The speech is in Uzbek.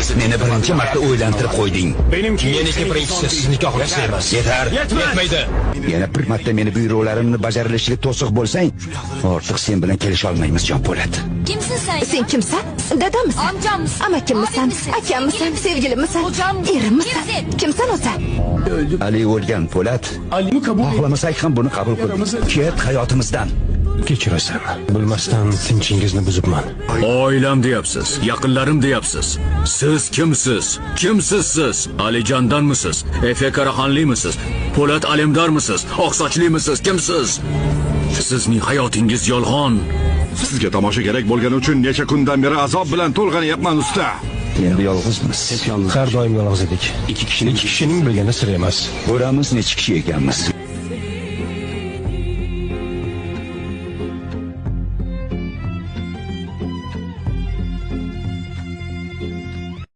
Meni birinchi marta o'ylantirib qo'yding. Meniki birinchisi siz nikohingizda emas. Yetar. Yetmaydi. Yana bir marta meni buyruqlarimni bajarilishiga to'siq bo'lsang, ortiq sen bilan kelisha olmaymiz, Jon Po'lat. Kimsin sen? Sen kimsan? Dadammisan? Amcammisan? Amakammisan? Akammisan? Sevgilimmisan? Erimmisan? Kimsan o'zi? Ali o'lgan, Po'lat. Alini qabul Xohlamasak ham buni qabul qil. Ket hayotimizdan. Kechirasan. Bilmasdan tinchingizni buzibman. Oilam deyapsiz, yaqinlarim deyapsiz. Siz kimsiz? Kimsiz siz? Alijondanmisiz? Efe Karaxonlimisiz? Po'lat Alemdarmisiz? Oqsochlimiz? Kimsiz? Sizning hayotingiz yolg'on. Sizga tomosha kerak bo'lgani uchun necha kundan beri azob bilan to'lg'anyapman usta. Endi yolg'izmiz. Har doim yolg'iz edik. Ikki kishining bilgani sir emas. Ko'ramiz necha kishi ekanmiz.